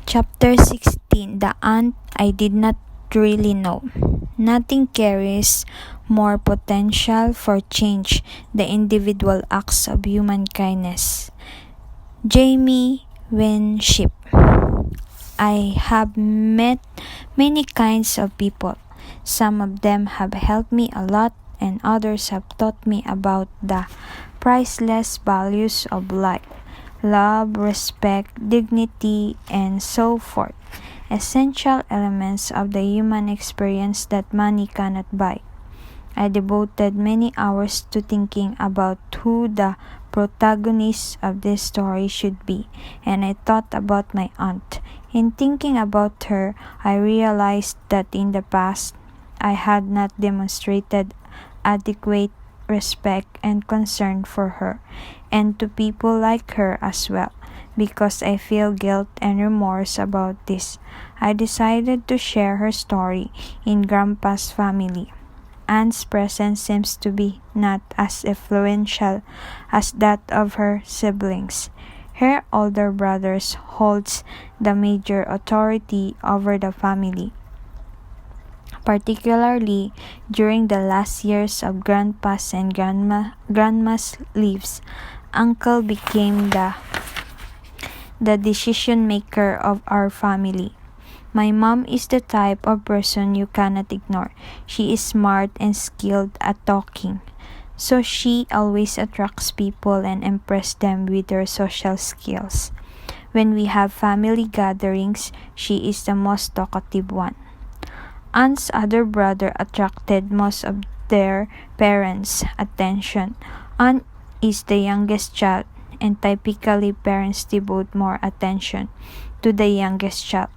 Chapter 16. The Aunt I Did Not Really Know. Nothing carries more potential for change than individual acts of human kindness. Jamie Winship. I have met many kinds of people. Some of them have helped me a lot, and others have taught me about the priceless values of life: love, respect, dignity, and so forth. Essential elements of the human experience that money cannot buy. I devoted many hours to thinking about who the protagonist of this story should be, and I thought about my aunt. In thinking about her, I realized that in the past, I had not demonstrated adequate respect and concern for her, and to people like her as well. Because I feel guilt and remorse about this, I decided to share her story in Grandpa's family. Aunt's presence seems to be not as influential as that of her siblings. Her older brothers holds the major authority over the family. Particularly during the last years of Grandpa's and Grandma's lives, Uncle became the decision maker of our family. My mom is the type of person you cannot ignore. She is smart and skilled at talking, so she always attracts people and impresses them with her social skills. When we have family gatherings, she is the most talkative one. Aunt's other brother attracted most of their parents' attention. Aunt is the youngest child, and typically parents devote more attention to the youngest child.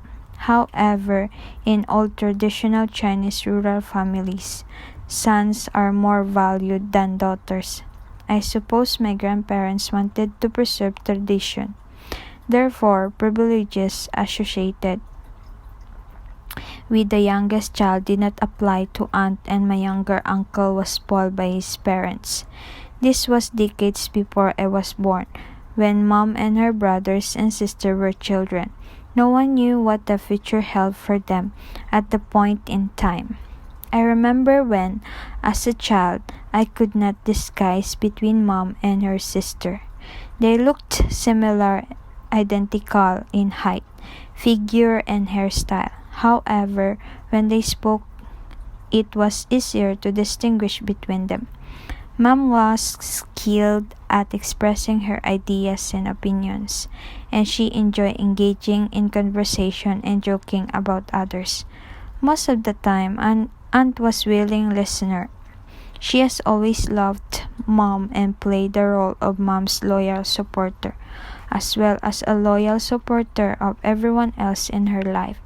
However, in all traditional Chinese rural families, sons are more valued than daughters. I suppose my grandparents wanted to preserve tradition. Therefore, privileges associated with the youngest child did not apply to aunt, and my younger uncle was spoiled by his parents. This was decades before I was born, when mom and her brothers and sister were children. No one knew what the future held for them at the point in time. I remember when, as a child, I could not disguise between mom and her sister. They looked similar, identical in height, figure, and hairstyle. However, when they spoke, it was easier to distinguish between them. Mom was skilled at expressing her ideas and opinions, and she enjoyed engaging in conversation and joking about others. Most of the time, Aunt was willing listener. She has always loved Mom and played the role of Mom's loyal supporter, as well as a loyal supporter of everyone else in her life.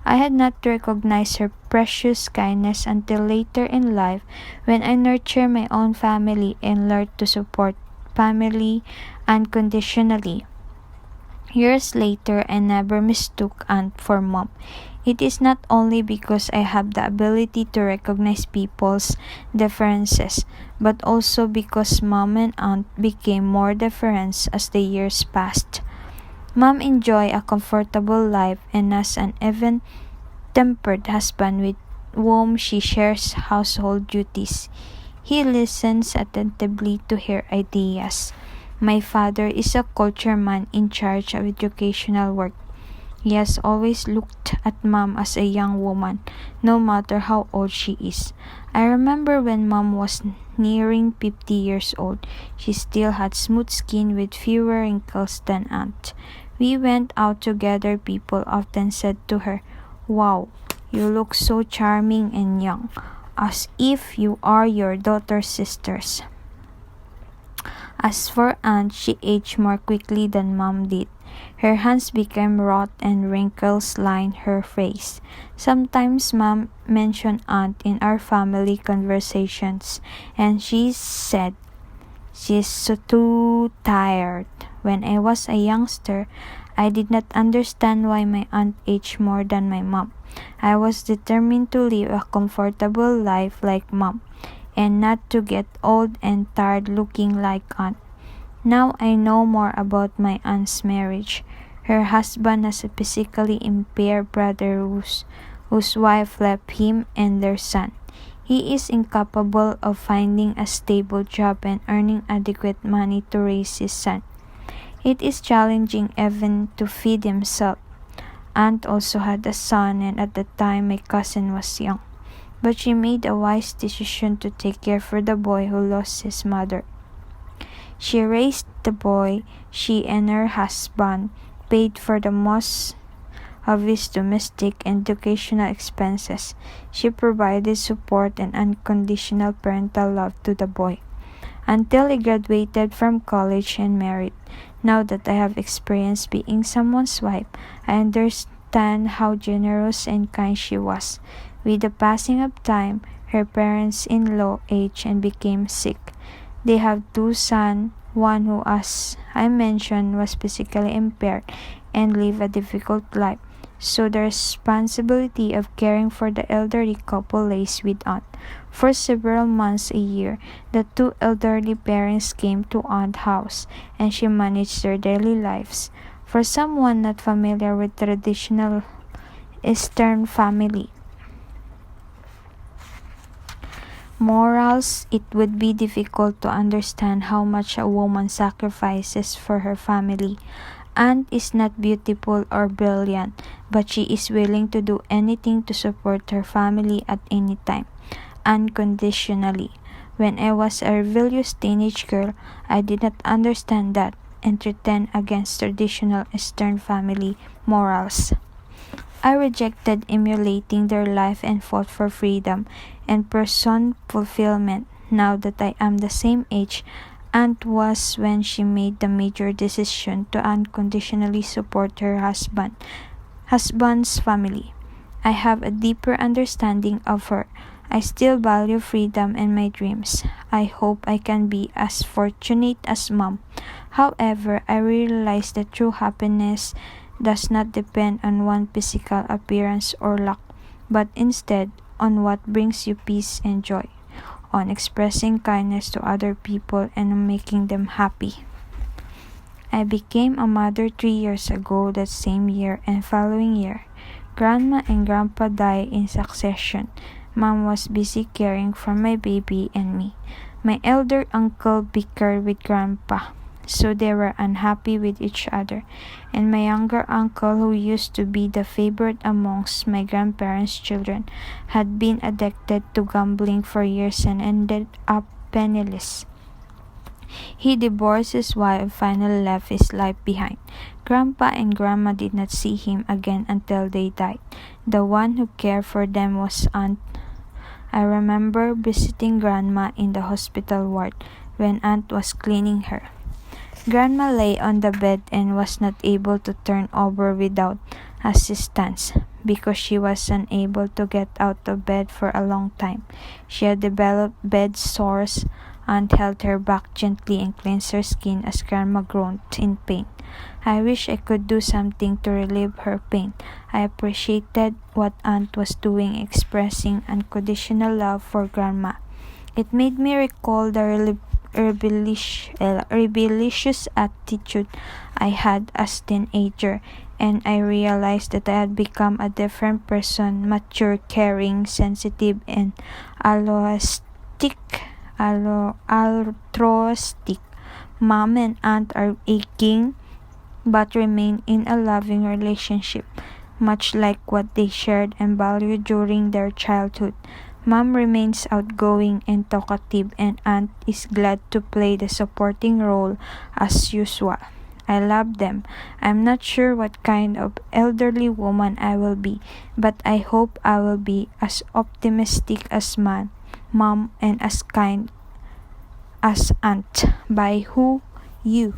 I had not recognized her precious kindness until later in life, when I nurtured my own family and learned to support family unconditionally. Years later, I never mistook aunt for mom. It is not only because I have the ability to recognize people's differences, but also because mom and aunt became more different as the years passed. Mom enjoyed a comfortable life and has an even-tempered husband with whom she shares household duties. He listens attentively to her ideas. My father is a culture man in charge of educational work. He has always looked at Mom as a young woman, no matter how old she is. I remember when Mom was nearing 50 years old, she still had smooth skin with fewer wrinkles than Aunt. We went out together. People often said to her, "Wow, you look so charming and young," as if you are your daughter's sisters. As for Aunt, she aged more quickly than Mom did. Her hands became wrought and wrinkles lined her face. Sometimes Mom mentioned Aunt in our family conversations, and she said, "She's so too tired." When I was a youngster, I did not understand why my aunt aged more than my mom. I was determined to live a comfortable life like Mom, and not to get old and tired looking like aunt. Now I know more about my aunt's marriage. Her husband has a physically impaired brother whose wife left him and their son. He is incapable of finding a stable job and earning adequate money to raise his son. It is challenging even to feed himself. Aunt also had a son, and at the time my cousin was young. But she made a wise decision to take care for the boy who lost his mother. She raised the boy. She and her husband paid for the most of his domestic and educational expenses. She provided support and unconditional parental love to the boy until he graduated from college and married. Now that I have experienced being someone's wife, I understand how generous and kind she was. With the passing of time, her parents-in-law aged and became sick. They have two sons, one who, as I mentioned, was physically impaired and lived a difficult life. So the responsibility of caring for the elderly couple lays with Aunt. For several months a year, the two elderly parents came to Aunt's house, and she managed their daily lives. For someone not familiar with traditional Eastern family morals, it would be difficult to understand how much a woman sacrifices for her family. Aunt is not beautiful or brilliant, but she is willing to do anything to support her family at any time, unconditionally. When I was a rebellious teenage girl, I did not understand that and turned against traditional Eastern family morals. I rejected emulating their life and fought for freedom and personal fulfillment. Now that I am the same age Aunt was when she made the major decision to unconditionally support her husband's family. I have a deeper understanding of her. I still value freedom and my dreams. I hope I can be as fortunate as Mom. However, I realize that true happiness does not depend on one physical appearance or luck, but instead on what brings you peace and joy, on expressing kindness to other people and on making them happy. I became a mother 3 years ago that same year and following year. Grandma and Grandpa died in succession. Mom was busy caring for my baby and me. My elder uncle bickered with Grandpa, so they were unhappy with each other, and my younger uncle, who used to be the favorite amongst my grandparents' children, had been addicted to gambling for years and ended up penniless. He divorced his wife and finally left his life behind. Grandpa and Grandma did not see him again until they died. The one who cared for them was Aunt. I remember visiting Grandma in the hospital ward when Aunt was cleaning her. Grandma lay on the bed and was not able to turn over without assistance because she was unable to get out of bed for a long time. She had developed bed sores. Aunt held her back gently and cleansed her skin as Grandma groaned in pain. I wish I could do something to relieve her pain. I appreciated what Aunt was doing, expressing unconditional love for Grandma. It made me recall the rebellious attitude I had as teenager, and I realized that I had become a different person, mature, caring, sensitive, and altruistic. Mom and Aunt are aching but remain in a loving relationship, much like what they shared and valued during their childhood. Mom remains outgoing and talkative, and Aunt is glad to play the supporting role as usual. I love them. I'm not sure what kind of elderly woman I will be, but I hope I will be as optimistic as Mom and as kind as Aunt. By who? You.